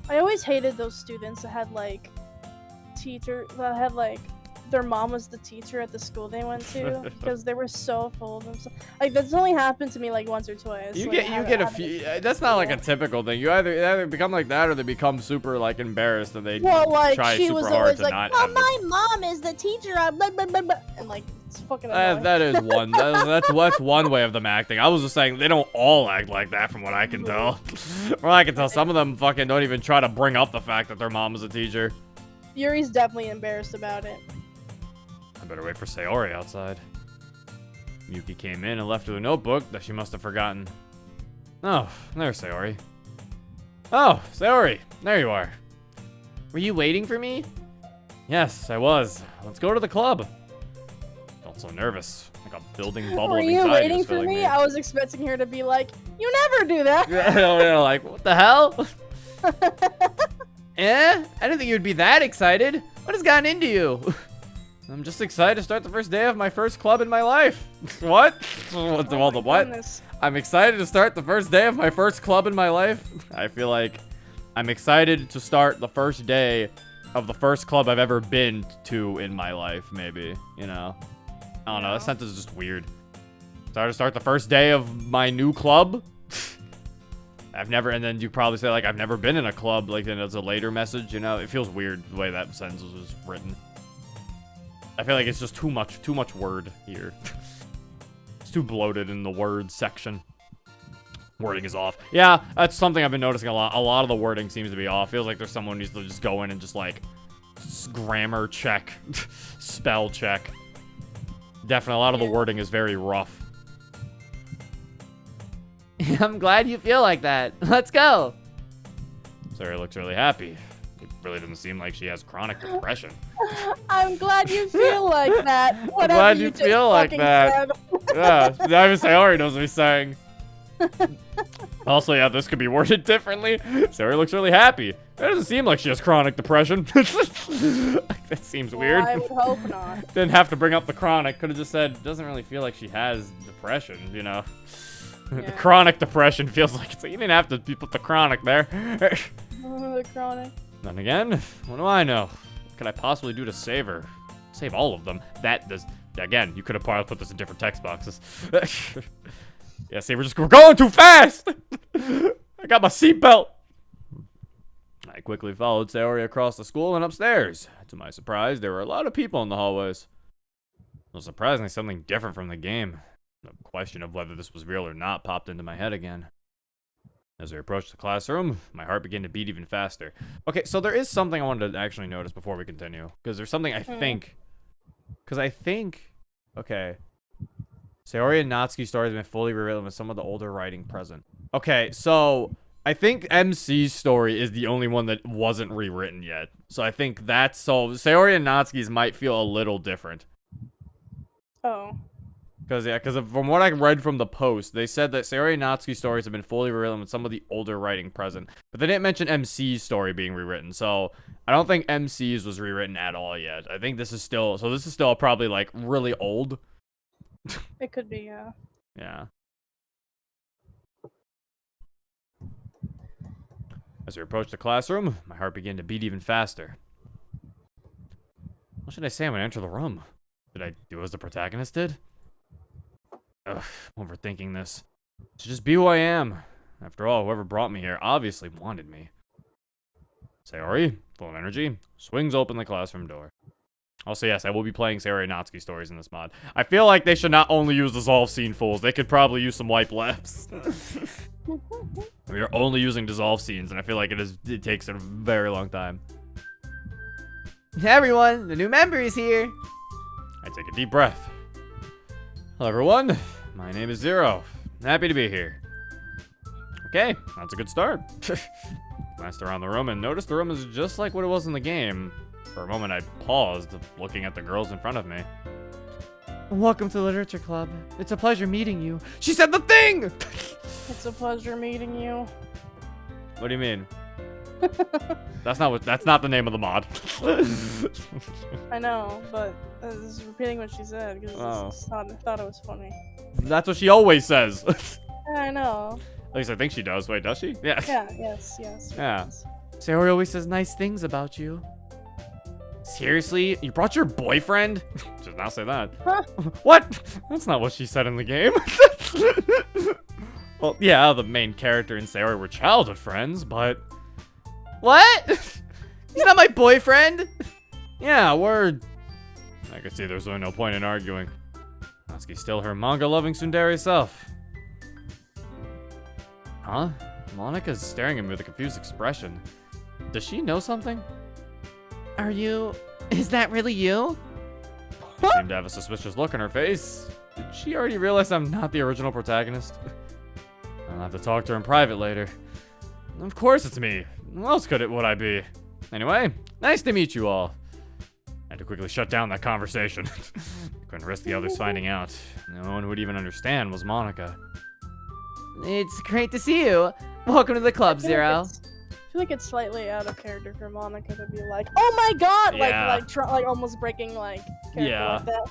Speaker 2: I always hated those students that had like their mom was the teacher at the school they went to because they were so full of themselves. Like that's only happened to me like once or twice.
Speaker 1: You
Speaker 2: like,
Speaker 1: get a few. That's not like a typical thing. You either become like that or they become super like embarrassed and they try
Speaker 2: she
Speaker 1: super
Speaker 2: was
Speaker 1: hard
Speaker 2: always
Speaker 1: to
Speaker 2: like,
Speaker 1: not.
Speaker 2: "Oh,
Speaker 1: have
Speaker 2: my mom is the teacher," blah, blah, blah, blah," and like it's fucking annoying.
Speaker 1: That is one. That's one way of them acting. I was just saying they don't all act like that, from what I can tell. From what I can tell, some of them fucking don't even try to bring up the fact that their mom is a teacher.
Speaker 2: Yuri's definitely embarrassed about it.
Speaker 1: I better wait for Sayori outside. Yuki came in and left with a notebook that she must have forgotten. Oh, there's Sayori. Oh, Sayori, there you are. Were you waiting for me? Yes, I was. Let's go to the club. so nervous. Like a building bubble
Speaker 2: Were
Speaker 1: of
Speaker 2: you
Speaker 1: anxiety
Speaker 2: waiting
Speaker 1: was
Speaker 2: for
Speaker 1: filling
Speaker 2: me?
Speaker 1: me.
Speaker 2: I was expecting her to be like, "You never do that."
Speaker 1: Yeah, like, what the hell? Eh? I didn't think you'd be that excited. What has gotten into you? I'm just excited to start the first day of my first club in my life. What? What?
Speaker 2: Oh
Speaker 1: The
Speaker 2: my
Speaker 1: what?
Speaker 2: goodness.
Speaker 1: I'm excited to start the first day of my first club in my life. I feel like I'm excited to start the first day of the first club I've ever been to in my life, maybe. You know? I don't know. That sentence is just weird. Excited to start the first day of my new club? I've never, and then you probably say, like, I've never been in a club, like, and it's a later message, you know? It feels weird the way that sentence was written. I feel like it's just too much word here. It's too bloated in the word section. Wording is off. Yeah, that's something I've been noticing a lot. A lot of the wording seems to be off. Feels like there's someone who needs to just go in and just, like, grammar check, spell check. Definitely, a lot of the wording is very rough. I'm glad you feel like that. Let's go. Sarah looks really happy. It really doesn't seem like she has chronic depression.
Speaker 2: I'm glad you feel like that. Whatever
Speaker 1: glad you
Speaker 2: just
Speaker 1: feel like
Speaker 2: fucking
Speaker 1: that.
Speaker 2: said.
Speaker 1: Yeah, I even Sayori knows what he's saying. Also, yeah, this could be worded differently. Sayori looks really happy. That doesn't seem like she has chronic depression. That seems weird.
Speaker 2: I would hope not.
Speaker 1: Didn't have to bring up the chronic. Could have just said, doesn't really feel like she has depression, you know? The
Speaker 2: Yeah.
Speaker 1: chronic depression feels like it's like, you didn't have to put the chronic there.
Speaker 2: The chronic.
Speaker 1: Then again, what do I know? What could I possibly do to save her? Save all of them. That does. Again, you could have probably put this in different text boxes. Yeah, see, we're going too fast. I got my seatbelt. I quickly followed Sayori across the school and upstairs. To my surprise, there were a lot of people in the hallways. Well, surprisingly, something different from the game. The question of whether this was real or not popped into my head again. As we approached the classroom, my heart began to beat even faster. Okay, so there is something I wanted to actually notice before we continue. Because there's something I think... Okay. Sayori and Natsuki stories have been fully rewritten with some of the older writing present. Okay, so... I think MC's story is the only one that wasn't rewritten yet. So I think that's... So Sayori and Natsuki's might feel a little different.
Speaker 2: Oh.
Speaker 1: Because from what I read from the post, they said that Sayori and Natsuki's stories have been fully rewritten with some of the older writing present. But they didn't mention MC's story being rewritten. So I don't think MC's was rewritten at all yet. I think this is still... So this is still probably, like, really old.
Speaker 2: It could be, yeah.
Speaker 1: Yeah. As we approached the classroom, my heart began to beat even faster. What should I say when I enter the room? Did I do as the protagonist did? Ugh, overthinking this. Should just be who I am. After all, whoever brought me here obviously wanted me. Sayori, full of energy, swings open the classroom door. Also, yes, I will be playing Sayori and Natsuki stories in this mod. I feel like they should not only use dissolve scene fools, they could probably use some wipe labs. We are only using dissolve scenes, and I feel like it takes a very long time.
Speaker 3: Hey everyone, the new member is here.
Speaker 1: I take a deep breath. Hello everyone, my name is Zero. Happy to be here. Okay, that's a good start. Glanced around the room and noticed the room is just like what it was in the game. For a moment I paused, looking at the girls in front of me.
Speaker 3: Welcome to the Literature Club. It's a pleasure meeting you. She said the thing!
Speaker 2: It's a pleasure meeting you.
Speaker 1: What do you mean? That's not the name of the mod.
Speaker 2: I know, but I was repeating what she said because I thought it was funny.
Speaker 1: That's what she always says.
Speaker 2: Yeah, I know.
Speaker 1: At least I think she does. Wait, does she? Yeah.
Speaker 2: Yeah, yes.
Speaker 1: Yeah.
Speaker 3: Sayori always says nice things about you.
Speaker 1: Seriously? You brought your boyfriend? She did not say that.
Speaker 2: Huh?
Speaker 1: What? That's not what she said in the game. Well, yeah, the main character and Sayori were childhood friends, but...
Speaker 3: What? He's not my boyfriend.
Speaker 1: Yeah, word. I could see there's really no point in arguing. Natsuki's still her manga-loving tsundere self. Huh? Monika's staring at me with a confused expression. Does she know something?
Speaker 3: Are you... Is that really you?
Speaker 1: Seemed to have a suspicious look on her face. Did she already realize I'm not the original protagonist? I'll have to talk to her in private later. Of course it's me. Who else would I be? Anyway, nice to meet you all. I had to quickly shut down that conversation. Couldn't and risk the others finding out. No one who would even understand was Monica.
Speaker 3: It's great to see you. Welcome to the club, Zero.
Speaker 2: I feel like it's slightly out of character for Monica to be like, "Oh my god!"
Speaker 1: Yeah.
Speaker 2: like almost breaking like character
Speaker 1: Yeah.
Speaker 2: like that.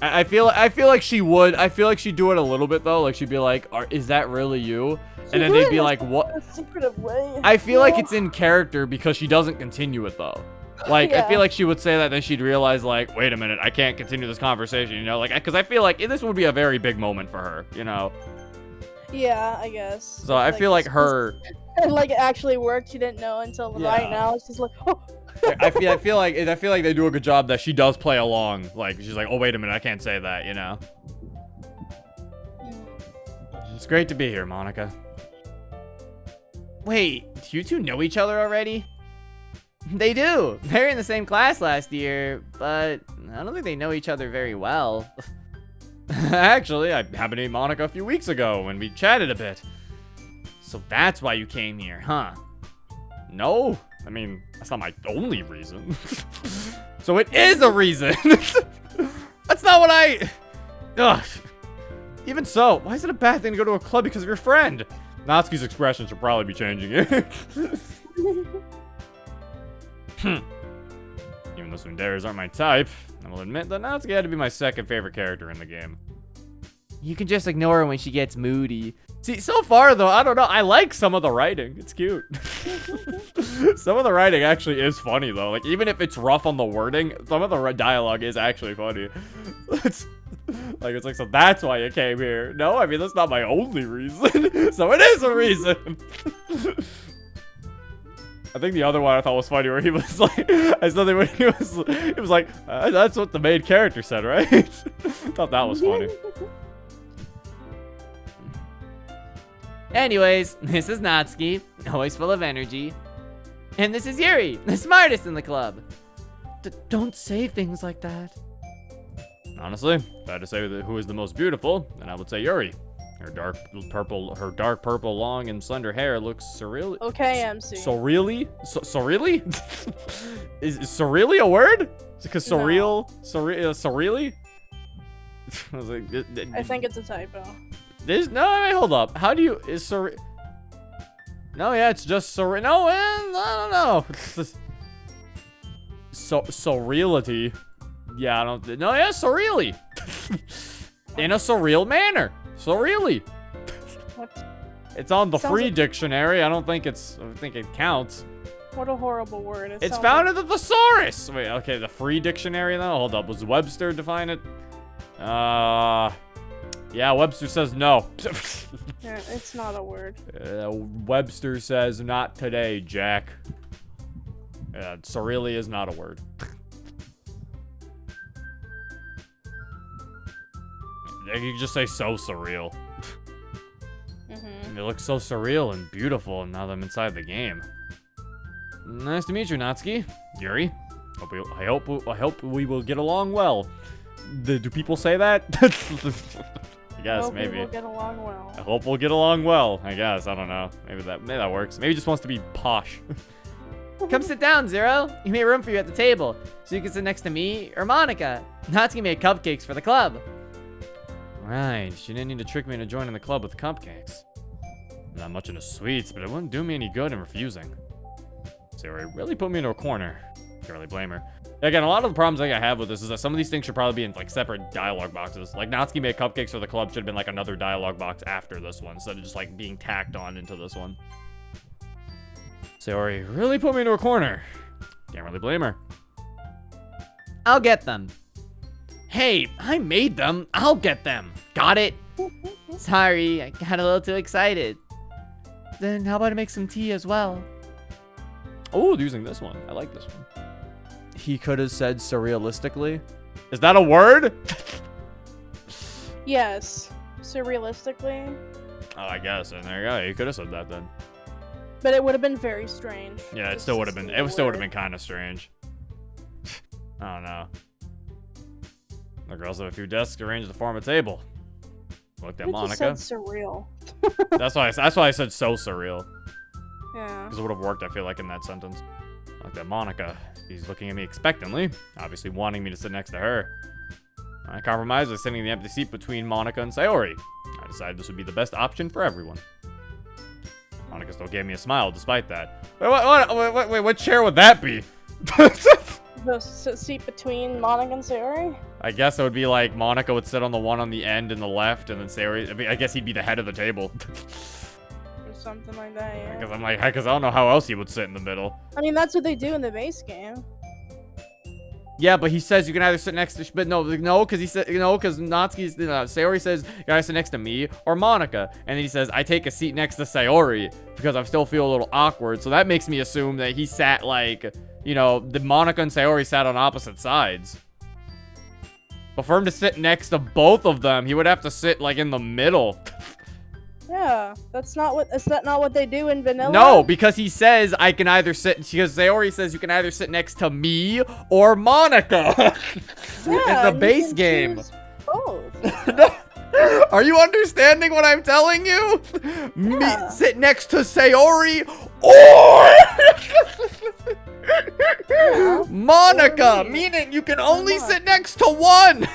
Speaker 1: I feel like she would. I feel like she'd do it a little bit though. Like she'd be like, "Is that really you?" And then they'd be like, "What?"
Speaker 2: A secretive way.
Speaker 1: I feel like it's in character because she doesn't continue it though. Like I
Speaker 2: Yeah.
Speaker 1: feel like she would say that, then she'd realize like, wait a minute, I can't continue this conversation. You know, like because I feel like this would be a very big moment for her. You know.
Speaker 2: Yeah, I guess.
Speaker 1: So I feel like her.
Speaker 2: Like it actually worked. She didn't know until right now. She's like, "Oh."
Speaker 1: I feel like they do a good job that she does play along. Like she's like, oh wait a minute, I can't say that. You know. It's great to be here, Monica.
Speaker 3: Wait, do you two know each other already? They do. They're in the same class last year, but I don't think they know each other very well.
Speaker 1: Actually, I happened to meet Monica a few weeks ago when we chatted a bit.
Speaker 3: So that's why you came here, huh?
Speaker 1: No, I mean, that's not my only reason. So it is a reason. That's not what I... Ugh. Even so, why is it a bad thing to go to a club because of your friend? Natsuki's expression should probably be changing it. Even though Tsunderes aren't my type, I will admit that Natsuki had to be my second favorite character in the game.
Speaker 3: You can just ignore her when she gets moody.
Speaker 1: See, so far though, I don't know. I like some of the writing. It's cute. Some of the writing actually is funny though. Like even if it's rough on the wording, some of the dialogue is actually funny. It's like so that's why you came here. No, I mean that's not my only reason. So it is a reason. I think the other one I thought was funny where he was like, I saw that when he was like, that's what the main character said, right? Thought that was funny.
Speaker 3: Anyways, this is Natsuki, always full of energy. And this is Yuri, the smartest in the club. Don't say things like that.
Speaker 1: Honestly, if I had to say who is the most beautiful, then I would say Yuri. Her dark purple, long and slender hair looks surreal.
Speaker 2: Okay, MC.
Speaker 1: Surreally? Surreally? Is surreally a word? Because surreally? I was like,
Speaker 2: I think it's a typo.
Speaker 1: There's no. Wait, hold up. How do you is surreal? No, yeah, it's just surreal. No, I don't know. Surreality. Yeah, I don't. No, yeah, surreally. In a surreal manner. Surreally.
Speaker 2: What?
Speaker 1: It's on the
Speaker 2: Sounds
Speaker 1: free
Speaker 2: like-
Speaker 1: dictionary. I don't think it counts.
Speaker 2: What a horrible word.
Speaker 1: It's
Speaker 2: sounds
Speaker 1: found
Speaker 2: like-
Speaker 1: in the thesaurus. Wait, okay, the free dictionary though. Hold up. Was Webster define it? Yeah, Webster says no.
Speaker 2: Yeah, it's not a word.
Speaker 1: Webster says not today, Jack. Surreally is not a word. You can just say so surreal.
Speaker 2: Mm-hmm.
Speaker 1: It looks so surreal and beautiful now that I'm inside the game. Nice to meet you, Natsuki. Yuri. I hope we will get along well. Do people say that? I guess
Speaker 2: Hope we
Speaker 1: maybe.
Speaker 2: will get along well.
Speaker 1: I hope we'll get along well. I guess I don't know. Maybe that works. Maybe he just wants to be posh.
Speaker 3: Come sit down, Zero. We made room for you at the table, so you can sit next to me or Monica. Natsuki made cupcakes for the club.
Speaker 1: Right. She didn't need to trick me into joining the club with cupcakes. Not much into sweets, but it wouldn't do me any good in refusing. Sarah really put me into a corner. Can't really blame her. Again, a lot of the problems I have with this is that some of these things should probably be in like separate dialogue boxes. Like Natsuki made cupcakes for the club should have been like another dialogue box after this one, instead of just like being tacked on into this one. Sayori really put me into a corner. Can't really blame her.
Speaker 3: I'll get them. Hey, I made them. I'll get them. Got it? Sorry, I got a little too excited. Then how about I make some tea as well?
Speaker 1: Oh, using this one. I like this one. He could have said surrealistically. Is that a word?
Speaker 2: Yes. Surrealistically.
Speaker 1: Oh, I guess. And there you go. You could have said that then.
Speaker 2: But it would have been very strange.
Speaker 1: Yeah, it
Speaker 2: Just
Speaker 1: still
Speaker 2: to
Speaker 1: would have been.
Speaker 2: say
Speaker 1: It
Speaker 2: a
Speaker 1: still would have
Speaker 2: word.
Speaker 1: been kind of strange. I don't know. The girls have a few desks arranged to form a table. Looked at
Speaker 2: You just
Speaker 1: Monica.
Speaker 2: said surreal.
Speaker 1: That's why I said so surreal.
Speaker 2: Yeah.
Speaker 1: Because it would have worked, I feel like, in that sentence. Looked at Monica. She's looking at me expectantly, obviously wanting me to sit next to her. I compromised by sitting in the empty seat between Monica and Sayori. I decided this would be the best option for everyone. Monica still gave me a smile despite that. Wait, what chair would that be?
Speaker 2: The seat between Monica and Sayori?
Speaker 1: I guess it would be like Monica would sit on the one on the end in the left, and then Sayori, I mean, I guess he'd be the head of the table.
Speaker 2: Or something like that, yeah.
Speaker 1: Because I don't know how else he would sit in the middle.
Speaker 2: I mean, that's what they do in the base game.
Speaker 1: Yeah, but he says you can either sit next to, but no, because he said, because Natsuki's, Sayori says you gotta sit next to me or Monica, and then he says I take a seat next to Sayori because I still feel a little awkward. So that makes me assume that he sat like, the Monica and Sayori sat on opposite sides. But for him to sit next to both of them, he would have to sit like in the middle.
Speaker 2: Yeah, is that not what they do in vanilla?
Speaker 1: No, because he says I can either sit, because Sayori says you can either sit next to me or Monica.
Speaker 2: Yeah,
Speaker 1: in the base game.
Speaker 2: Both.
Speaker 1: Are you understanding what I'm telling you?
Speaker 2: Yeah.
Speaker 1: Me sit next to Sayori or Monica, meaning you can only sit next to one.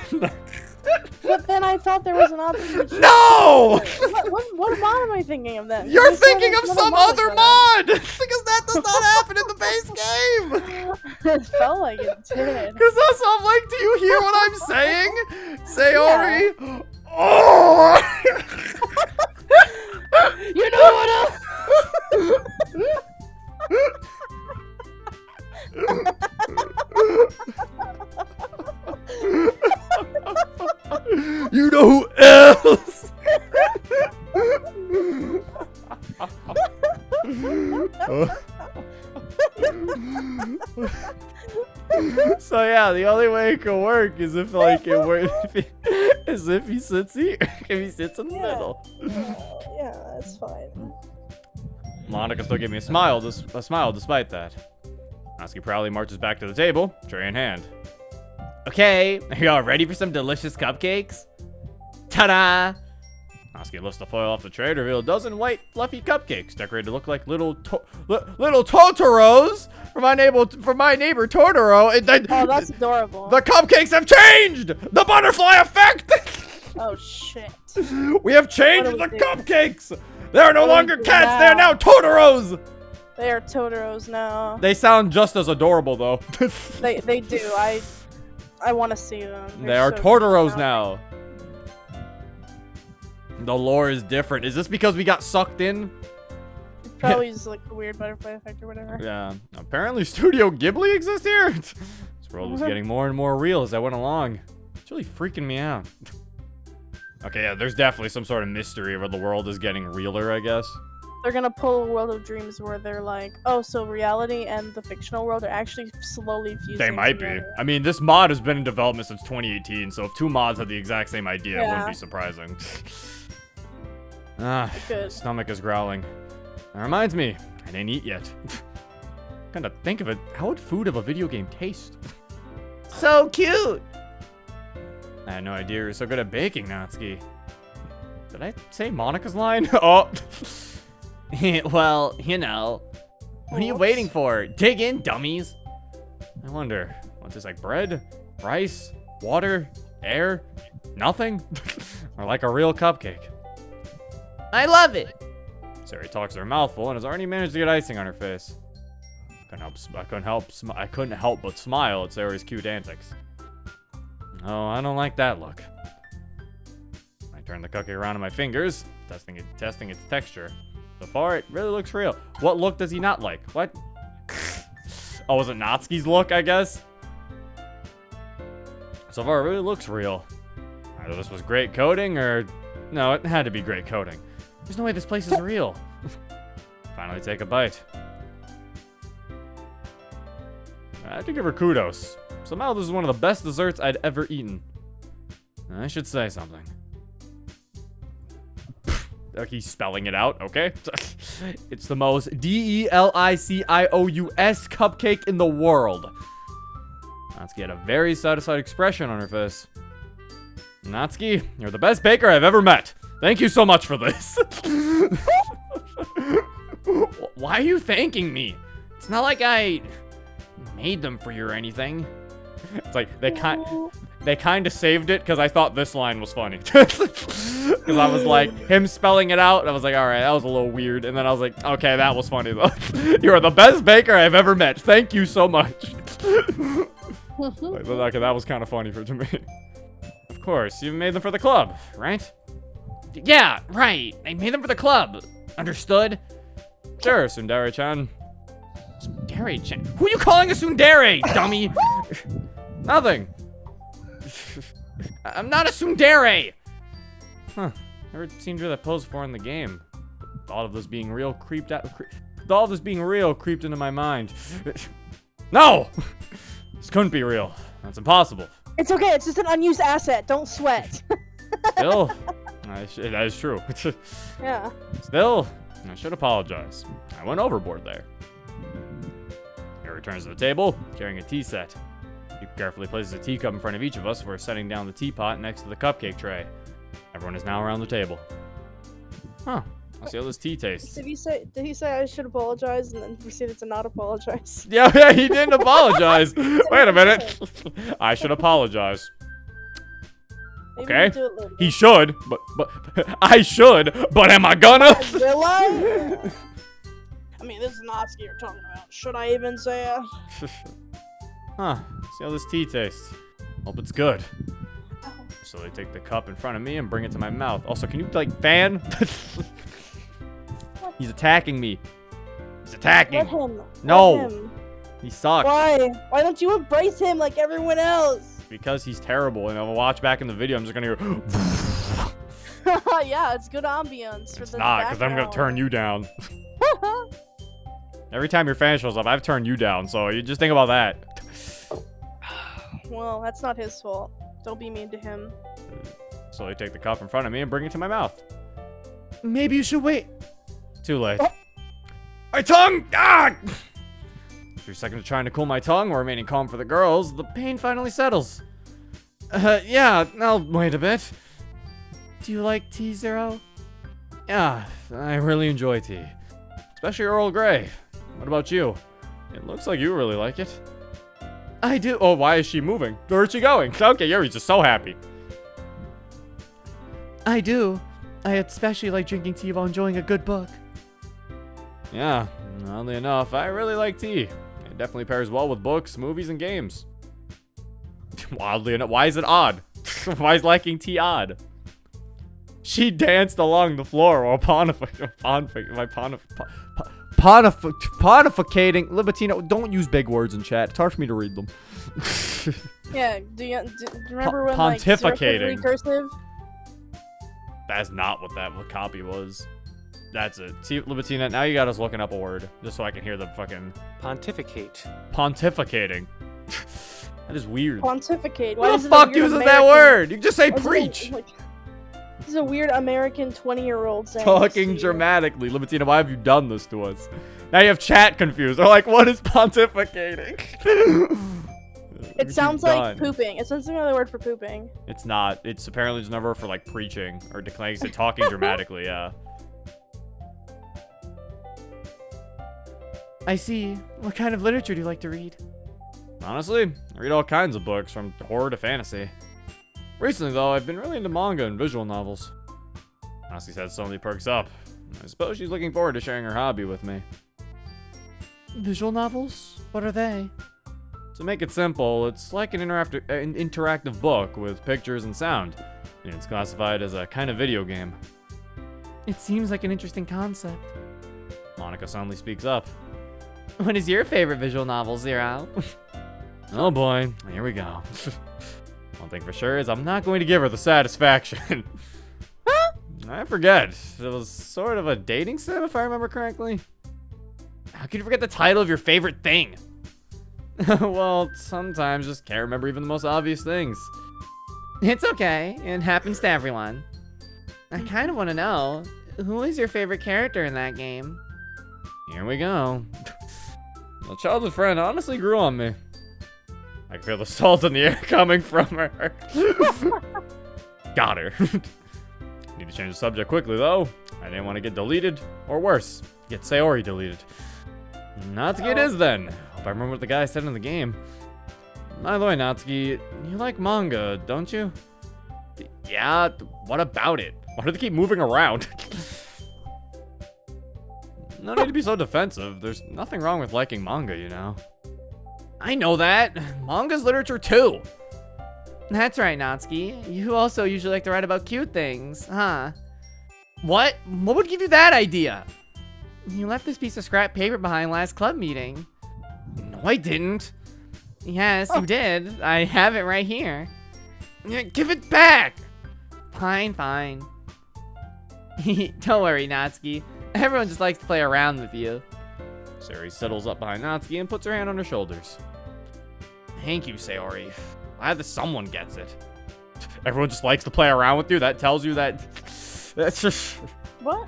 Speaker 2: But then I thought there was an option.
Speaker 1: No!
Speaker 2: What mod am I thinking of then?
Speaker 1: You're thinking of some other mod! Because that does not happen in the base game!
Speaker 2: It felt like it did.
Speaker 1: Because that's I'm like, do you hear what I'm saying? Sayori? Oh!
Speaker 2: You know what else?
Speaker 1: You know who else? So yeah, the only way it can work is if like it works, is if he sits here, if he sits in the middle.
Speaker 2: Yeah, that's fine.
Speaker 1: Monica still gave me a smile despite that. Natsuki proudly marches back to the table, tray in hand. Okay, are y'all ready for some delicious cupcakes? Ta-da! Natsuki lifts the foil off the tray to reveal a dozen white, fluffy cupcakes decorated to look like little Totoros for my neighbor Totoro.
Speaker 2: Oh, that's adorable.
Speaker 1: The cupcakes have changed! The butterfly effect!
Speaker 2: Oh, shit.
Speaker 1: We have changed the cupcakes! They are no longer cats, they are now Totoros!
Speaker 2: They are Totoros now.
Speaker 1: They sound just as adorable, though.
Speaker 2: They do. I want to see them.
Speaker 1: They are Totoros now. The lore is different. Is this because we got sucked in?
Speaker 2: Probably just like the weird butterfly effect or whatever.
Speaker 1: Yeah. Apparently Studio Ghibli exists here. This world was getting more and more real as I went along. It's really freaking me out. Okay, yeah, there's definitely some sort of mystery where the world is getting realer, I guess.
Speaker 2: They're gonna pull a World of Dreams where they're like, oh, so reality and the fictional world are actually slowly fusing.
Speaker 1: They might be. I mean, this mod has been in development since 2018, so if two mods had the exact same idea, it wouldn't be surprising. Stomach is growling. That reminds me, I didn't eat yet. Kind of think of it, how would food of a video game taste?
Speaker 3: So cute!
Speaker 1: I had no idea you were so good at baking, Natsuki. Did I say Monica's line? Oh!
Speaker 3: Well, what are you waiting for? Dig in, dummies.
Speaker 1: I wonder, what's this, like bread, rice, water, air, nothing? Or like a real cupcake?
Speaker 3: I love it.
Speaker 1: Sari talks her mouthful and has already managed to get icing on her face. I couldn't help but smile at Sari's cute antics. Oh, I don't like that look. I turn the cookie around in my fingers, testing its texture. So far, it really looks real. What look does he not like? What? Oh, was it Natsuki's look, I guess? So far, it really looks real. Either this was great coding, or... No, it had to be great coding. There's no way this place is real. Finally take a bite. I have to give her kudos. Somehow this is one of the best desserts I'd ever eaten. I should say something. He's spelling it out, okay? It's the most DELICIOUS cupcake in the world. Natsuki had a very satisfied expression on her face. Natsuki, you're the best baker I've ever met. Thank you so much for this. Why are you thanking me? It's not like I made them for you or anything. It's like they they kind of saved it because I thought this line was funny. Because I was like, him spelling it out, I was like, all right, that was a little weird. And then I was like, okay, that was funny though. You are the best baker I've ever met. Thank you so much. Like, okay, that was kind of funny to me. Of course, you made them for the club, right?
Speaker 3: Yeah, right. I made them for the club. Understood?
Speaker 1: Sure, Tsundere-chan.
Speaker 3: Tsundere-chan? Who are you calling a tsundere, dummy?
Speaker 1: Nothing.
Speaker 3: I'm not a tsundere.
Speaker 1: Huh. Never seen you that pose before in the game. Thought of this being real creeped out. Thought of this being real creeped into my mind. No! This couldn't be real. That's impossible.
Speaker 2: It's okay. It's just an unused asset. Don't sweat.
Speaker 1: Still, that is true.
Speaker 2: Yeah.
Speaker 1: Still, I should apologize. I went overboard there. He returns to the table, carrying a tea set. He carefully places a teacup in front of each of us. We're setting down the teapot next to the cupcake tray. Everyone is now around the table. Huh. Let's see how this tea tastes.
Speaker 2: Did he say I should apologize and then proceeded to not apologize?
Speaker 1: Yeah, he didn't apologize. Wait a minute. I should apologize.
Speaker 2: Maybe
Speaker 1: Okay.
Speaker 2: we'll do it later.
Speaker 1: He should, but I should, but am I gonna?
Speaker 2: Will I? I mean, this is Natsuki you're talking about. Should I even say it?
Speaker 1: Huh. See how this tea tastes. Hope it's good. So they take the cup in front of me and bring it to my mouth. Also, can you, like, fan? He's attacking me. He's attacking.
Speaker 2: Let him.
Speaker 1: No.
Speaker 2: Let him.
Speaker 1: He sucks.
Speaker 2: Why? Why don't you embrace him like everyone else?
Speaker 1: Because he's terrible. And I'll watch back in the video. I'm just gonna hear.
Speaker 2: Yeah, it's good ambience for
Speaker 1: It's
Speaker 2: the
Speaker 1: not, because I'm gonna turn you down. Every time your fan shows up, I've turned you down. So you just think about that.
Speaker 2: Well, that's not his fault. Don't be mean to him.
Speaker 1: So they take the cup in front of me and bring it to my mouth.
Speaker 3: Maybe you should wait.
Speaker 1: Too late. My tongue! Ah! After a second of trying to cool my tongue while remaining calm for the girls, the pain finally settles. Yeah, I'll wait a bit. Do you like tea, Zero? Yeah, I really enjoy tea. Especially Earl Grey. What about you? It looks like you really like it. I do. Oh, why is she moving? Where's she going? Okay, Yuri's just so happy.
Speaker 3: I do. I especially like drinking tea while enjoying a good book.
Speaker 1: Yeah, oddly enough, I really like tea. It definitely pairs well with books, movies, and games. Oddly enough, why is it odd? Why is liking tea odd? She danced along the floor while pontificating. Libatino, don't use big words in chat. It's hard for me to read them.
Speaker 2: Yeah, do you remember when like Xerox was
Speaker 1: Pontificating.
Speaker 2: recursive?
Speaker 1: That's not what that copy was. That's it. See, Libatina, now you got us looking up a word just so I can hear the fucking
Speaker 4: Pontificate.
Speaker 1: pontificating. That is weird.
Speaker 2: Pontificate.
Speaker 1: Who
Speaker 2: Why
Speaker 1: the
Speaker 2: is it a
Speaker 1: fuck
Speaker 2: weird
Speaker 1: uses that
Speaker 2: American-
Speaker 1: word? You can just say
Speaker 2: why is it a-
Speaker 1: preach.
Speaker 2: like, this is a weird American 20-year-old saying.
Speaker 1: Talking
Speaker 2: this.
Speaker 1: dramatically. Libatina, why have you done this to us? Now you have chat confused. They're like, what is pontificating?
Speaker 2: It sounds like pooping. It sounds like another word for pooping.
Speaker 1: It's not. It's apparently just another word for like preaching or like I said, talking dramatically. Yeah.
Speaker 3: I see. What kind of literature do you like to read?
Speaker 1: Honestly, I read all kinds of books from horror to fantasy. Recently, though, I've been really into manga and visual novels. Natsuki said suddenly perks up. I suppose she's looking forward to sharing her hobby with me.
Speaker 3: Visual novels? What are they?
Speaker 1: To make it simple, it's like an interactive book with pictures and sound. And it's classified as a kind of video game.
Speaker 3: It seems like an interesting concept.
Speaker 1: Monica suddenly speaks up.
Speaker 3: What is your favorite visual novel, Zero?
Speaker 1: Oh boy, here we go. One thing for sure is I'm not going to give her the satisfaction. I forget. It was sort of a dating sim, if I remember correctly.
Speaker 3: How could you forget the title of your favorite thing?
Speaker 1: Well, sometimes just can't remember even the most obvious things.
Speaker 3: It's okay. It happens to everyone. I kind of want to know, who is your favorite character in that game?
Speaker 1: Here we go. The childhood friend honestly grew on me. I can feel the salt in the air coming from her. Got her. Need to change the subject quickly, though. I didn't want to get deleted, or worse, get Sayori deleted. Natsuki it is, then. Hope I remember what the guy said in the game. By the way, Natsuki, you like manga, don't you? Yeah, what about it? Why do they keep moving around? No need to be so defensive. There's nothing wrong with liking manga, you know. I know that. Manga's literature too.
Speaker 3: That's right, Natsuki. You also usually like to write about cute things, huh?
Speaker 1: What? What would give you that idea?
Speaker 3: You left this piece of scrap paper behind last club meeting.
Speaker 1: No, I didn't.
Speaker 3: Yes, you did. I have it right here.
Speaker 1: Yeah, give it back.
Speaker 3: Fine, fine. Don't worry, Natsuki. Everyone just likes to play around with you.
Speaker 1: Sayori settles up behind Natsuki and puts her hand on her shoulders. Thank you, Sayori. Glad that someone gets it. Everyone just likes to play around with you. That tells you that. That's just.
Speaker 2: What?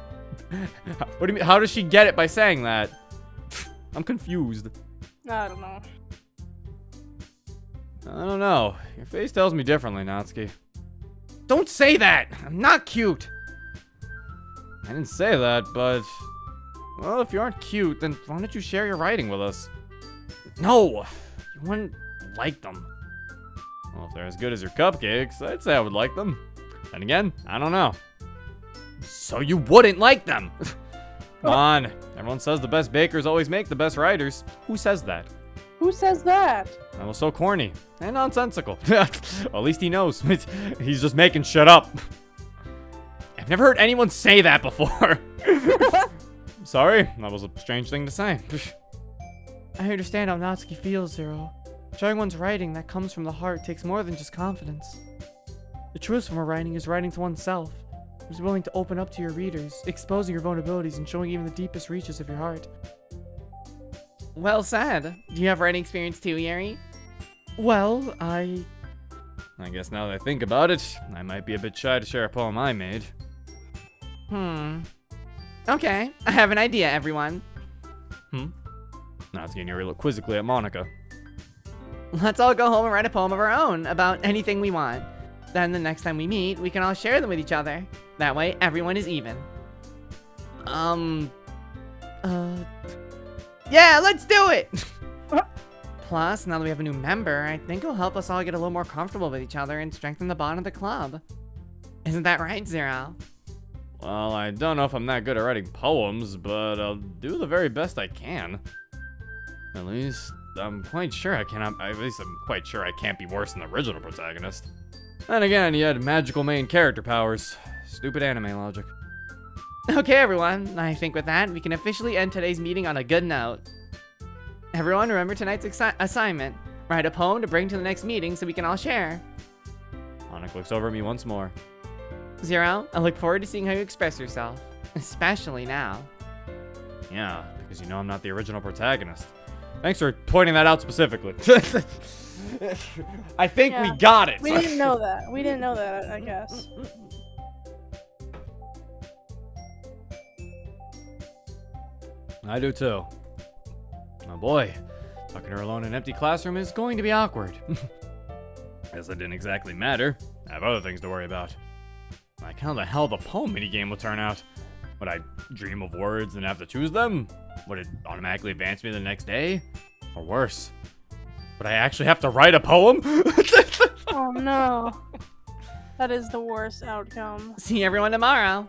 Speaker 1: What do you mean? How does she get it by saying that? I'm confused.
Speaker 2: I don't know.
Speaker 1: I don't know. Your face tells me differently, Natsuki. Don't say that! I'm not cute! I didn't say that, but... Well, if you aren't cute, then why don't you share your writing with us? No! You wouldn't like them. Well, if they're as good as your cupcakes, I'd say I would like them. And again, I don't know. So you wouldn't like them! Come on. Everyone says the best bakers always make the best writers. Who says that?
Speaker 2: Who says that?
Speaker 1: That was so corny and nonsensical. At least he knows. He's just making shit up. I've never heard anyone say that before. Sorry, that was a strange thing to say.
Speaker 3: I understand how Natsuki feels, Zero. Showing one's writing that comes from the heart takes more than just confidence. The truest form of writing is writing to oneself, who's willing to open up to your readers, exposing your vulnerabilities and showing even the deepest reaches of your heart. Well said. Do you have writing experience too, Yeri? Well, I
Speaker 1: guess now that I think about it, I might be a bit shy to share a poem I made.
Speaker 3: Okay, I have an idea, everyone.
Speaker 1: Natsuki and Yuri look quizzically at Monica.
Speaker 3: Let's all go home and write a poem of our own about anything we want. Then the next time we meet, we can all share them with each other. That way, everyone is even. Yeah, let's do it! Plus, now that we have a new member, I think it'll help us all get a little more comfortable with each other and strengthen the bond of the club. Isn't that right, Zero?
Speaker 1: Well, I don't know if I'm that good at writing poems, but I'll do the very best I can. At least, I'm quite sure I cannot. At least I'm quite sure I can't be worse than the original protagonist. And again, he had magical main character powers. Stupid anime logic.
Speaker 3: Okay, everyone. I think with that, we can officially end today's meeting on a good note. Everyone, remember tonight's assignment. Write a poem to bring to the next meeting so we can all share.
Speaker 1: Monica looks over at me once more.
Speaker 3: Zero, I look forward to seeing how you express yourself. Especially now.
Speaker 1: Yeah, because you know I'm not the original protagonist. Thanks for pointing that out specifically. I think we got it.
Speaker 2: We didn't know that. We didn't know that, I guess.
Speaker 1: I do too. Oh boy, talking to her alone in an empty classroom is going to be awkward. Guess that didn't exactly matter. I have other things to worry about. Like how the hell the poem minigame will turn out. Would I dream of words and have to choose them? Would it automatically advance me the next day? Or worse, would I actually have to write a poem?
Speaker 2: Oh no. That is the worst outcome.
Speaker 3: See everyone tomorrow.